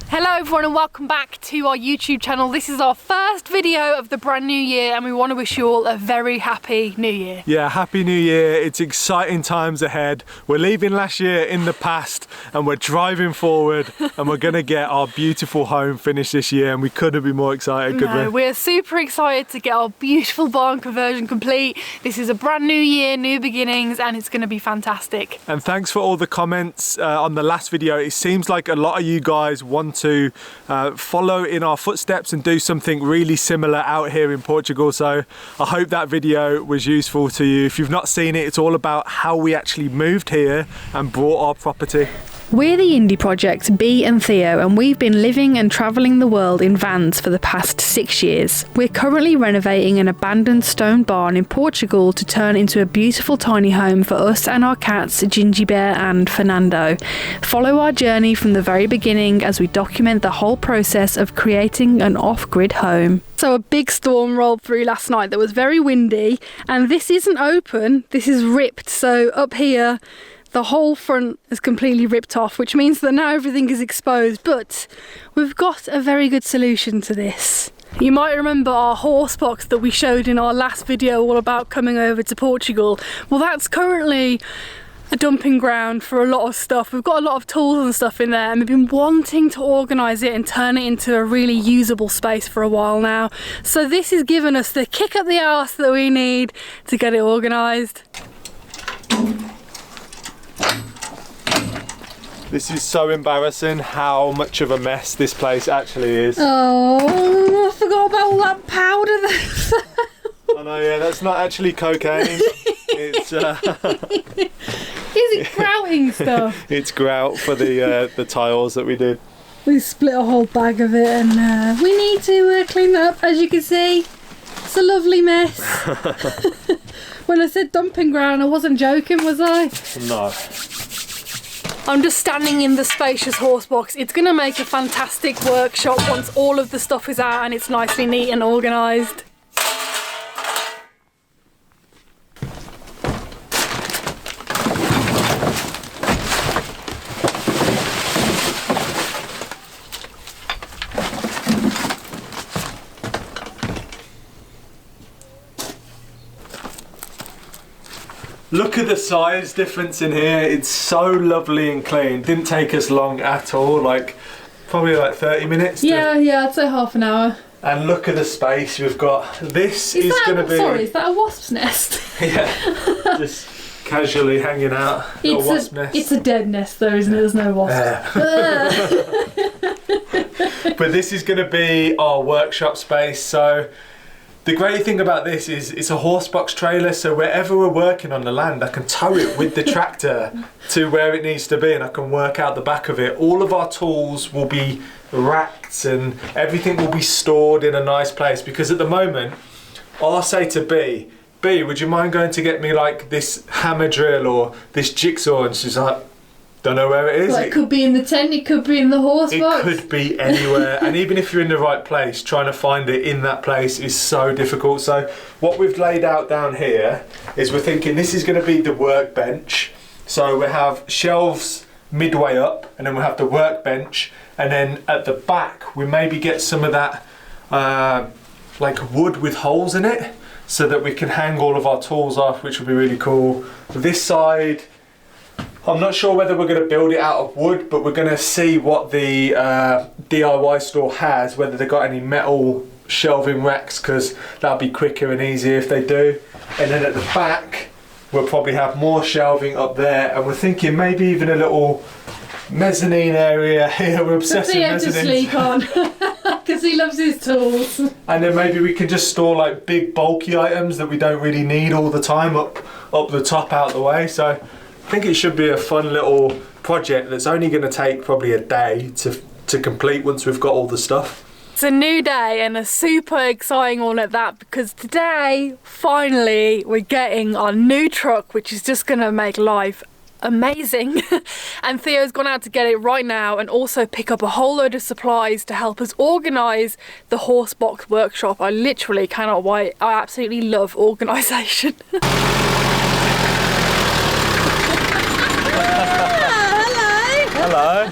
Hello everyone and welcome back to our YouTube channel. This is our first video of the brand new year and we want to wish you all a very happy new year. Yeah, happy new year. It's exciting times ahead. We're leaving last year in the past and we're driving forward and we're going to get our beautiful home finished this year and we couldn't be more excited, could we? We're super excited to get our beautiful barn conversion complete. This is a brand new year, new beginnings, and it's going to be fantastic. And thanks for all the comments on the last video. It seems like a lot of you guys want to follow in our footsteps and do something really similar out here in Portugal. So I hope that video was useful to you. If you've not seen it, it's all about how we actually moved here and bought our property. We're the Indie Projects, Bee and Theo, and we've been living and travelling the world in vans for the past 6 years. We're currently renovating an abandoned stone barn in Portugal to turn into a beautiful tiny home for us and our cats, Ginjey Bear and Fernando. Follow our journey from the very beginning as we document the whole process of creating an off-grid home. So a big storm rolled through last night that was very windy, and this isn't open, this is ripped. So up here, the whole front is completely ripped off, which means that now everything is exposed, but we've got a very good solution to this. You might remember our horsebox that we showed in our last video all about coming over to Portugal. Well, that's currently a dumping ground for a lot of stuff. We've got a lot of tools and stuff in there and we've been wanting to organise it and turn it into a really usable space for a while now. So this has given us the kick up the arse that we need to get it organised. This is so embarrassing how much of a mess this place actually is. Oh, I forgot about all that powder there. I know, yeah, that's not actually cocaine. It's Is it grouting stuff? it's grout for the tiles that we did. We split a whole bag of it and we need to clean that up. As you can see, it's a lovely mess. When I said dumping ground, I wasn't joking, was I? No. I'm just standing in the spacious horsebox. It's going to make a fantastic workshop once all of the stuff is out and it's nicely neat and organised. Look at the size difference in here. It's so lovely and clean. Didn't take us long at all, like probably like 30 minutes. Yeah, I'd say half an hour. And look at the space we've got. This is going to be... Sorry, is that a wasp's nest? Yeah, just casually hanging out. A wasp nest. It's a dead nest though, isn't it? There's no wasps. But this is going to be our workshop space. So the great thing about this is it's a horsebox trailer, so wherever we're working on the land, I can tow it with the tractor to where it needs to be and I can work out the back of it. All of our tools will be racked and everything will be stored in a nice place, because at the moment, I'll say to B, would you mind going to get me like this hammer drill or this jigsaw? And she's like, don't know where it is. Well, it could be in the tent, it could be in the horse box. It could be anywhere. And even if you're in the right place, trying to find it in that place is so difficult. So what we've laid out down here is we're thinking this is going to be the workbench. So we have shelves midway up and then we'll have the workbench. And then at the back, we maybe get some of that like wood with holes in it so that we can hang all of our tools off, which will be really cool. This side, I'm not sure whether we're going to build it out of wood, but we're going to see what the DIY store has, whether they've got any metal shelving racks, because that'll be quicker and easier if they do. And then at the back, we'll probably have more shelving up there, and we're thinking maybe even a little mezzanine area here. We're obsessed with mezzanines. To sleep on, because he loves his tools. And then maybe we can just store like big bulky items that we don't really need all the time up the top out the way. So I think it should be a fun little project that's only going to take probably a day to complete once we've got all the stuff. It's a new day and a super exciting one at that, because today, finally, we're getting our new truck, which is just going to make life amazing. And Theo's gone out to get it right now and also pick up a whole load of supplies to help us organise the horsebox workshop. I literally cannot wait. I absolutely love organisation. Hello.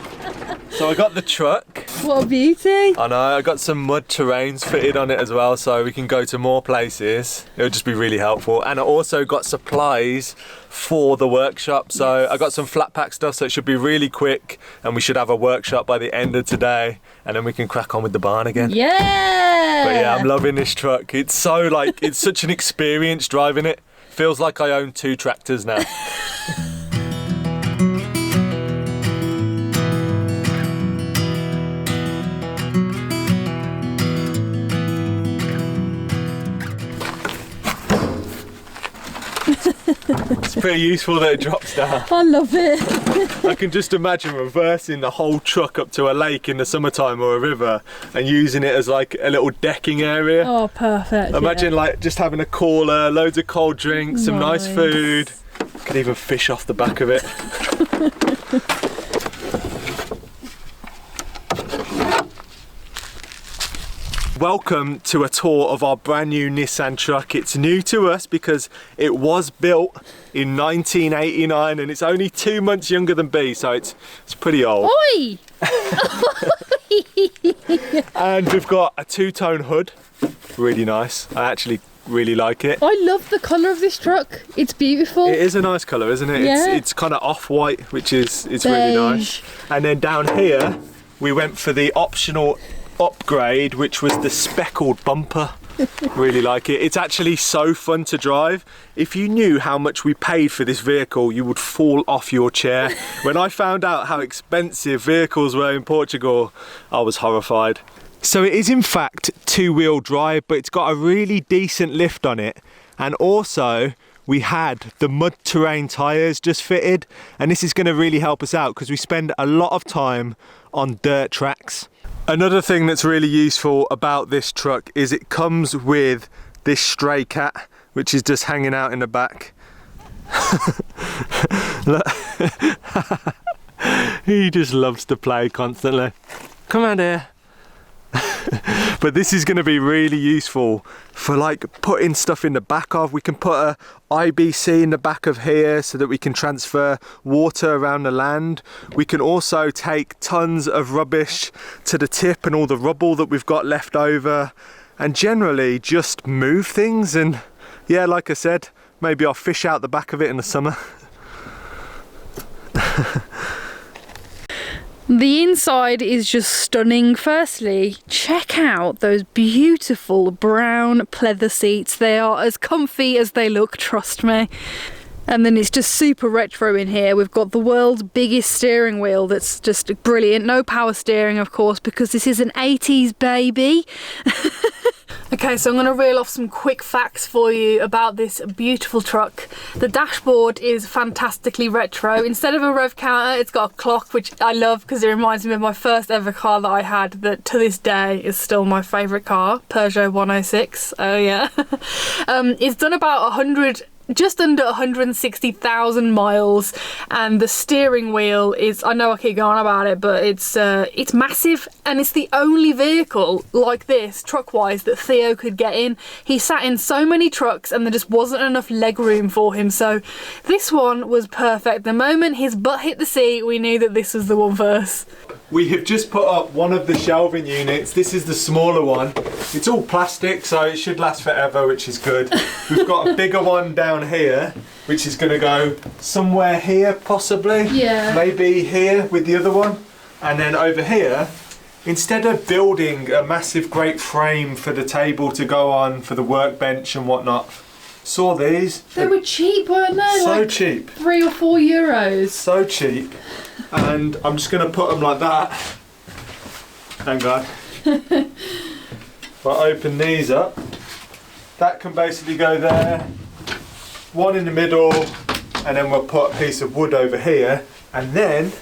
So I got the truck. What a beauty. I know, I got some mud terrains fitted on it as well, so we can go to more places. It'll just be really helpful. And I also got supplies for the workshop. So I got some flat pack stuff, so it should be really quick, and we should have a workshop by the end of today, and then we can crack on with the barn again. Yeah! But yeah, I'm loving this truck. It's so like, it's such an experience driving it. Feels like I own 2 tractors now. It's pretty useful that it drops down. I love it. I can just imagine reversing the whole truck up to a lake in the summertime or a river and using it as like a little decking area. Oh, perfect. Imagine like just having a cooler, loads of cold drinks, some nice food. Could even fish off the back of it. Welcome to a tour of our brand new Nissan truck. It's new to us because it was built in 1989 and it's only 2 months younger than Bee, so it's pretty old. Oi! And we've got a 2-tone hood, really nice. I actually really like it. I love the colour of this truck. It's beautiful. It is a nice colour, isn't it? Yeah. It's kind of off-white, which is really nice. And then down here, we went for the optional upgrade, which was the speckled bumper. Really like it. It's actually so fun to drive. If you knew how much we paid for this vehicle, you would fall off your chair. When I found out how expensive vehicles were in Portugal, I was horrified. So it is in fact 2-wheel drive, but it's got a really decent lift on it. And also we had the mud terrain tyres just fitted, and this is going to really help us out because we spend a lot of time on dirt tracks. Another thing that's really useful about this truck is it comes with this stray cat, which is just hanging out in the back. Look. He just loves to play constantly. Come on here. But this is going to be really useful for like putting stuff in the back of. We can put a IBC in the back of here so that we can transfer water around the land. We can also take tons of rubbish to the tip and all the rubble that we've got left over, and generally just move things. And yeah, like I said, maybe I'll fish out the back of it in the summer. The inside is just stunning. Firstly, check out those beautiful brown pleather seats. They are as comfy as they look, trust me. And then it's just super retro in here. We've got the world's biggest steering wheel that's just brilliant. No power steering, of course, because this is an 80s baby. Okay, so I'm going to reel off some quick facts for you about this beautiful truck. The dashboard is fantastically retro. Instead of a rev counter, it's got a clock, which I love because it reminds me of my first ever car that I had, that to this day is still my favourite car, Peugeot 106. Oh yeah. It's done about just under 160,000 miles, and the steering wheel is, I know I keep going on about it, but it's massive, and it's the only vehicle like this, truck-wise, that Theo could get in. He sat in so many trucks and there just wasn't enough leg room for him, so this one was perfect. The moment his butt hit the seat, we knew that this was the one for us. We have just put up one of the shelving units. This is the smaller one. It's all plastic, so it should last forever, which is good. We've got a bigger one down here, which is going to go somewhere here, possibly. Yeah. Maybe here with the other one. And then over here, instead of building a massive great frame for the table to go on for the workbench and whatnot, saw these. They were cheap, weren't they? So like cheap. €3 or €4. So cheap. And I'm just going to put them like that. Hang on. If I open these up, that can basically go there, one in the middle, and then we'll put a piece of wood over here, and then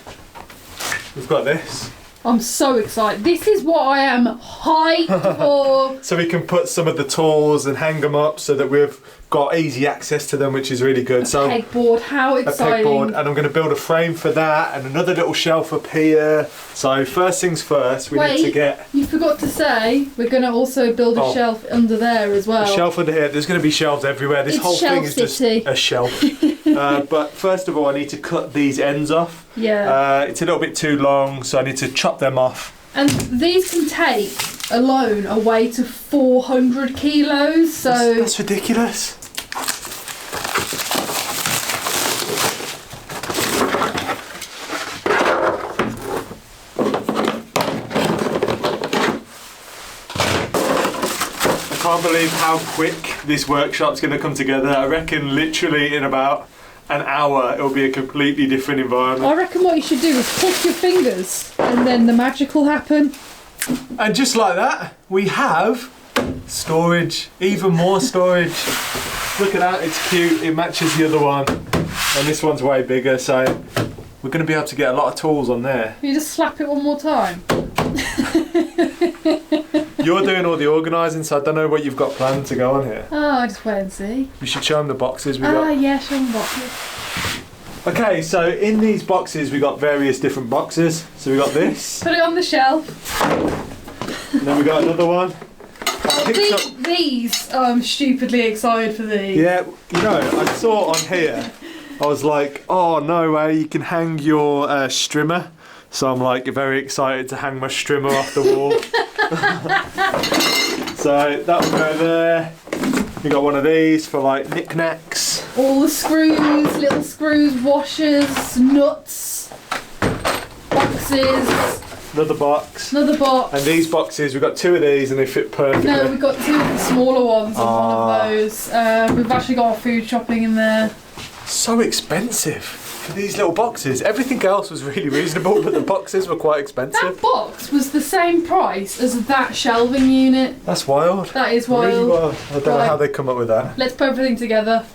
we've got this. I'm so excited. This is what I am hyped for. So we can put some of the tools and hang them up so that we've got easy access to them, which is really good. So pegboard, how exciting. A pegboard, and I'm going to build a frame for that, and another little shelf up here. So first things first, we need to get... you forgot to say, we're going to also build a shelf under there as well. A shelf under here. There's going to be shelves everywhere. This whole thing is just a shelf. But first of all, I need to cut these ends off. Yeah. It's a little bit too long, so I need to chop them off. And these can take alone a weight of 400 kilos, so... That's ridiculous. I can't believe how quick this workshop's going to come together. I reckon literally in about an hour it'll be a completely different environment. I reckon what you should do is click your fingers and then the magic will happen. And just like that, we have storage, even more storage. Look at that, it's cute, it matches the other one. And this one's way bigger, so we're going to be able to get a lot of tools on there. Can you just slap it one more time? You're doing all the organising, so I don't know what you've got planned to go on here. Oh, I just wait and see. We should show them the boxes we got. Yeah, show them boxes. Okay, so in these boxes we got various different boxes. So we got this. Put it on the shelf. And then we got another one. These, I'm stupidly excited for these. Yeah, you know, I saw on here, I was like, oh, no way, you can hang your strimmer. So I'm like very excited to hang my strimmer off the wall. So that will go there. We got one of these for like knickknacks. All the screws, little screws, washers, nuts, boxes. Another box. Another box. And these boxes, we've got two of these and they fit perfectly. No, we've got two of the smaller ones on one of those. We've actually got our food shopping in there. So expensive for these little boxes. Everything else was really reasonable, but the boxes were quite expensive. That box was the same price as that shelving unit. That's wild. That is wild. Really wild. I don't know how they come up with that. Let's put everything together.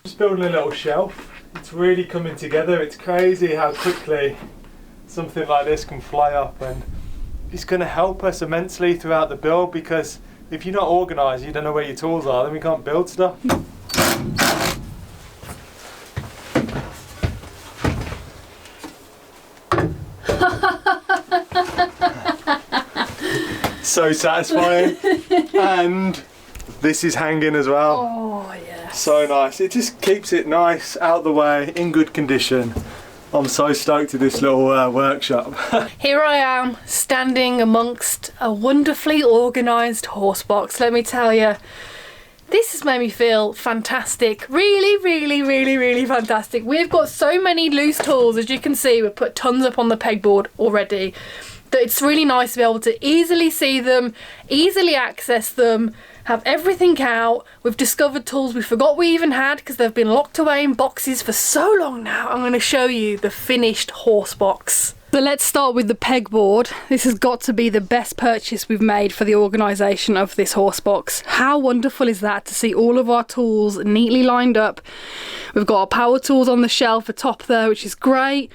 Just building a little shelf. It's really coming together. It's crazy how quickly something like this can fly up, and it's going to help us immensely throughout the build, because if you're not organised, you don't know where your tools are, then we can't build stuff. So satisfying. And this is hanging as well. Oh, yeah. So nice. It just keeps it nice, out the way, in good condition. I'm so stoked with this little workshop. Here I am, standing amongst a wonderfully organised horse box. Let me tell you, this has made me feel fantastic. Really, really, really, really fantastic. We've got so many loose tools, as you can see. We've put tons up on the pegboard already, that it's really nice to be able to easily see them, easily access them, have everything out. We've discovered tools we forgot we even had because they've been locked away in boxes for so long now. I'm going to show you the finished horse box. So let's start with the pegboard. This has got to be the best purchase we've made for the organisation of this horse box. How wonderful is that to see all of our tools neatly lined up. We've got our power tools on the shelf atop there, which is great.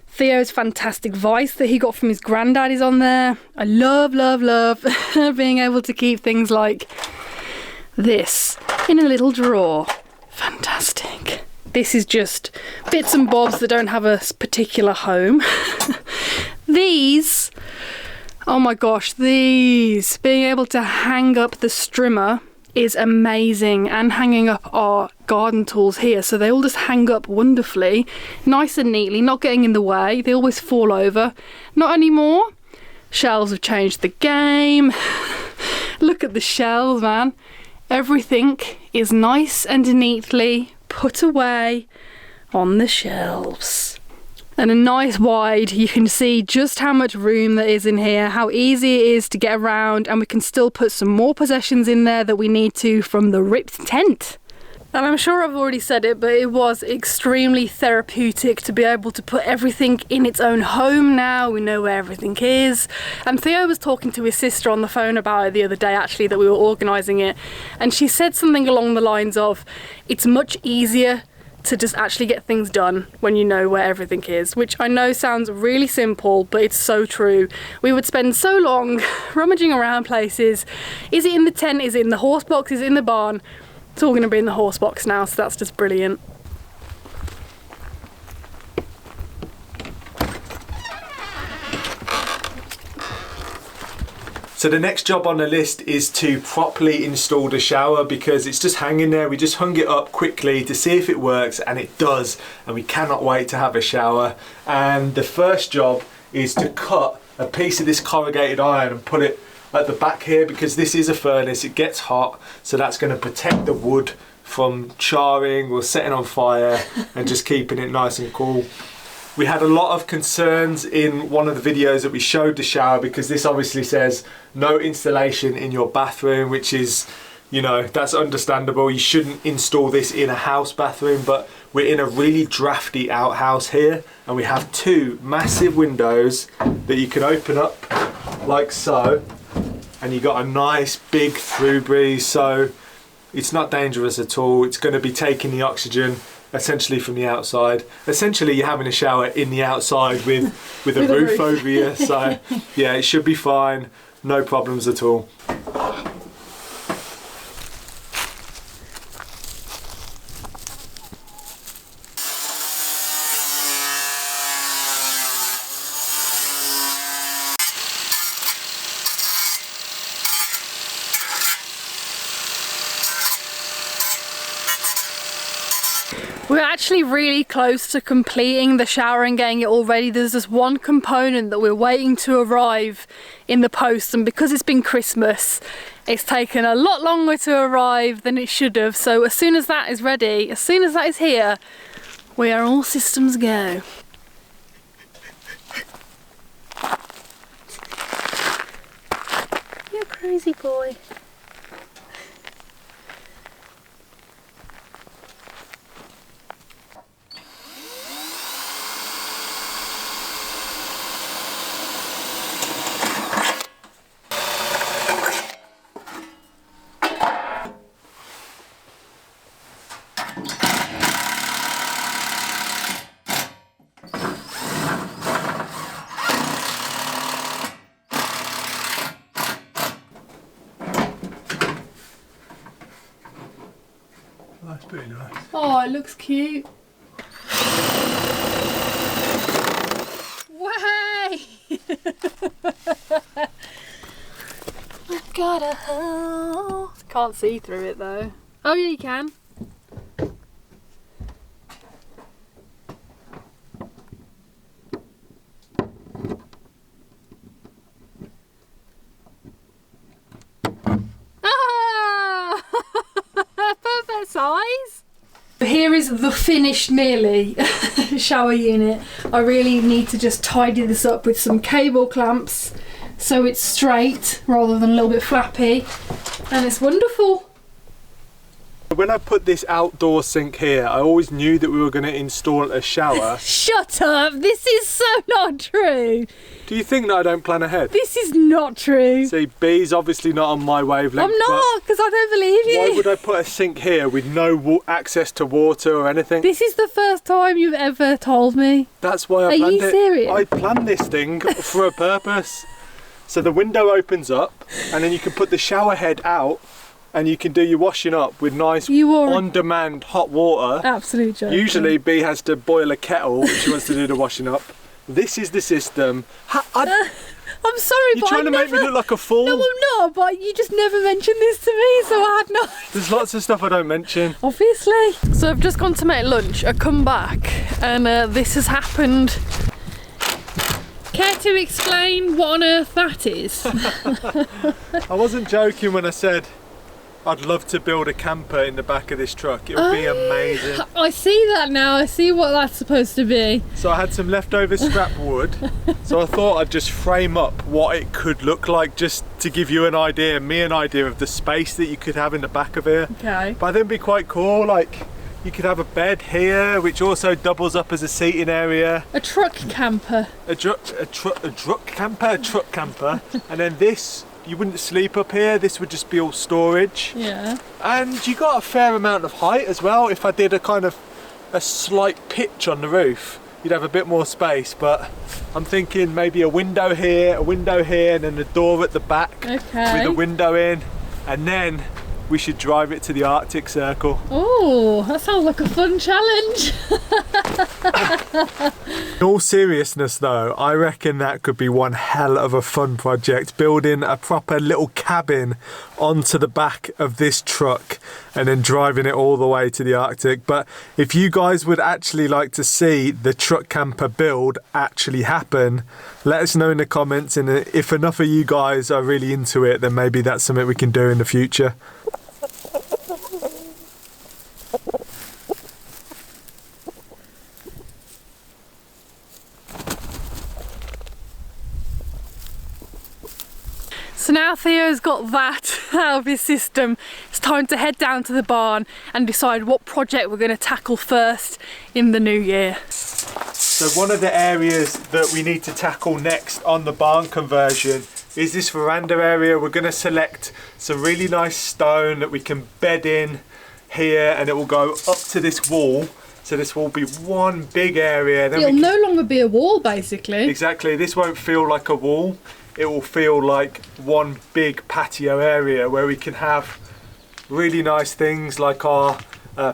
Theo's fantastic vice that he got from his granddad is on there. I love, love, love being able to keep things like this in a little drawer. Fantastic. This is just bits and bobs that don't have a particular home. These, oh my gosh, these, being able to hang up the strimmer is amazing, and hanging up our garden tools here, so they all just hang up wonderfully, nice and neatly, not getting in the way. They always fall over. Not anymore. Shelves have changed the game. Look at the shelves, man. Everything is nice and neatly put away on the shelves. And a nice wide, you can see just how much room there is in here, how easy it is to get around, and we can still put some more possessions in there that we need to from the ripped tent. And I'm sure I've already said it, but it was extremely therapeutic to be able to put everything in its own home now. We know where everything is. And Theo was talking to his sister on the phone about it the other day, actually, that we were organising it. And she said something along the lines of, it's much easier to just actually get things done when you know where everything is, which I know sounds really simple, but it's so true. We would spend so long rummaging around places. Is it in the tent? Is it in the horse box? Is it in the barn? It's all going to be in the horse box now, so that's just brilliant. So the next job on the list is to properly install the shower, because it's just hanging there. We just hung it up quickly to see if it works, and it does, and we cannot wait to have a shower. And the first job is to cut a piece of this corrugated iron and put it at the back here, because this is a furnace, it gets hot, so that's going to protect the wood from charring or setting on fire and just keeping it nice and cool. We had a lot of concerns in one of the videos that we showed the shower, because this obviously says no installation in your bathroom, which is, you know, that's understandable. You shouldn't install this in a house bathroom, but we're in a really drafty outhouse here, and we have two massive windows that you can open up like so, and you got a nice big through breeze, so it's not dangerous at all. It's going to be taking the oxygen essentially from the outside. Essentially you're having a shower in the outside with a roof over you, so yeah, it should be fine, no problems at all. We're actually really close to completing the shower and getting it all ready. There's just one component that we're waiting to arrive in the post, and because it's been Christmas, it's taken a lot longer to arrive than it should have. So as soon as that is ready, as soon as that is here, we are all systems go. You crazy boy. That's pretty nice. Oh, it looks cute. Way! I've got a hole. Can't see through it though. Oh yeah, you can. Size. Here is the finished nearly shower unit. I really need to just tidy this up with some cable clamps so it's straight rather than a little bit flappy, and it's wonderful. When I put this outdoor sink here, I always knew that we were going to install a shower. Shut up! This is so not true. Do you think that I don't plan ahead? This is not true. See, Bee's obviously not on my wavelength. I'm not, because I don't believe you. Why would I put a sink here with no access to water or anything? This is the first time you've ever told me. That's why I planned it. Are you serious? I planned this thing for a purpose. So the window opens up, and then you can put the shower head out, and you can do your washing up with nice on-demand hot water. Absolute joke. Usually Bee has to boil a kettle when she wants to do the washing up. This is the system. I'm sorry, You're trying to make me look like a fool. No, I'm not, but you just never mentioned this to me, so I had no... There's lots of stuff I don't mention. Obviously. So I've just gone to make lunch, I come back, and this has happened. Care to explain what on earth that is? I wasn't joking when I said I'd love to build a camper in the back of this truck. It would be amazing. I see that now. I see what that's supposed to be. So I had some leftover scrap wood. So I thought I'd just frame up what it could look like, just to give you an idea, me an idea of the space that you could have in the back of here. Okay. But I think it'd be quite cool. Like, you could have a bed here, which also doubles up as a seating area. A truck camper. A truck camper. And then this, you wouldn't sleep up here, this would just be all storage. Yeah. And you got a fair amount of height as well. If I did a slight pitch on the roof, you'd have a bit more space. But I'm thinking maybe a window here, and then a door at the back with a window in, and then we should drive it to the Arctic Circle. Oh, that sounds like a fun challenge. In all seriousness though, I reckon that could be one hell of a fun project, building a proper little cabin onto the back of this truck and then driving it all the way to the Arctic. But if you guys would actually like to see the truck camper build actually happen, let us know in the comments, and if enough of you guys are really into it, then maybe that's something we can do in the future. So now Theo's got that out of his system, it's time to head down to the barn and decide what project we're going to tackle first in the new year. So one of the areas that we need to tackle next on the barn conversion is this veranda area. We're going to select some really nice stone that we can bed in here, and it will go up to this wall. So this will be one big area. Then it'll no longer be a wall, basically. Exactly, this won't feel like a wall. It will feel like one big patio area where we can have really nice things like our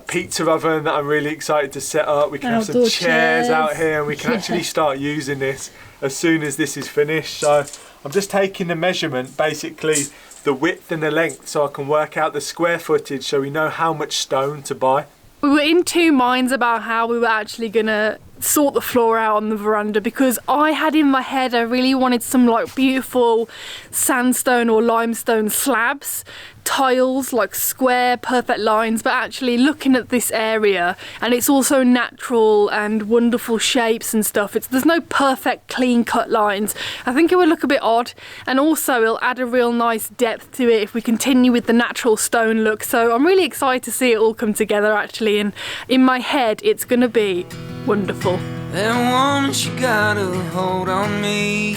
pizza oven that I'm really excited to set up. We can have some chairs out here, and we can actually start using this as soon as this is finished. So I'm just taking the measurement, basically the width and the length, so I can work out the square footage so we know how much stone to buy. We were in two minds about how we were actually gonna sort the floor out on the veranda, because I had in my head I really wanted some like beautiful sandstone or limestone slabs, tiles, like square perfect lines, but actually looking at this area, and it's also natural and wonderful shapes and stuff, there's no perfect clean cut lines. I think it would look a bit odd, and also it'll add a real nice depth to it if we continue with the natural stone look. So I'm really excited to see it all come together actually, and in my head it's gonna be wonderful. That woman, she got a hold on me.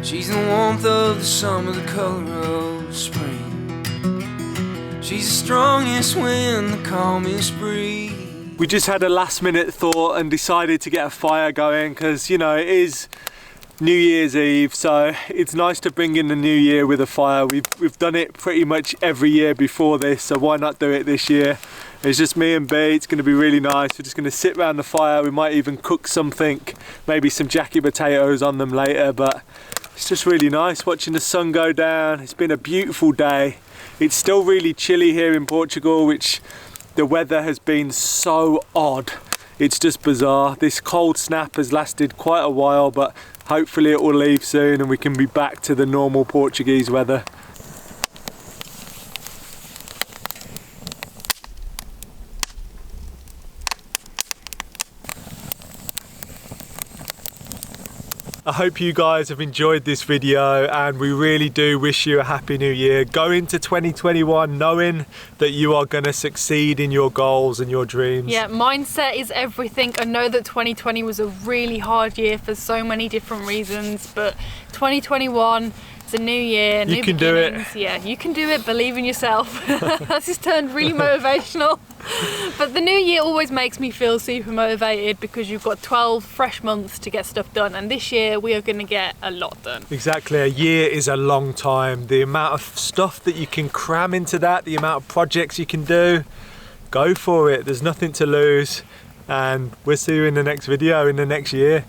She's the warmth of the summer, the color of spring. She's the strongest wind, the calmest breeze. We just had a last minute thought and decided to get a fire going because, you know, it is New Year's Eve, so it's nice to bring in the new year with a fire. We've done it pretty much every year before this, so why not do it this year? It's just me and Bee. It's going to be really nice. We're just going to sit around the fire. We might even cook something, maybe some jacket potatoes on them later, but it's just really nice watching the sun go down. It's been a beautiful day. It's still really chilly here in Portugal, which the weather has been so odd. It's just bizarre. This cold snap has lasted quite a while, but hopefully it will leave soon and we can be back to the normal Portuguese weather. I hope you guys have enjoyed this video, and we really do wish you a happy new year. Go into 2021 knowing that you are going to succeed in your goals and your dreams. Yeah, mindset is everything. I know that 2020 was a really hard year for so many different reasons, but 2021, it's a new year, new can do it. Yeah, you can do it. Believe in yourself. This has turned really motivational. But the new year always makes me feel super motivated because you've got 12 fresh months to get stuff done, and this year we are going to get a lot done. Exactly, a year is a long time. The amount of stuff that you can cram into that, the amount of projects you can do, go for it. There's nothing to lose, and we'll see you in the next video in the next year.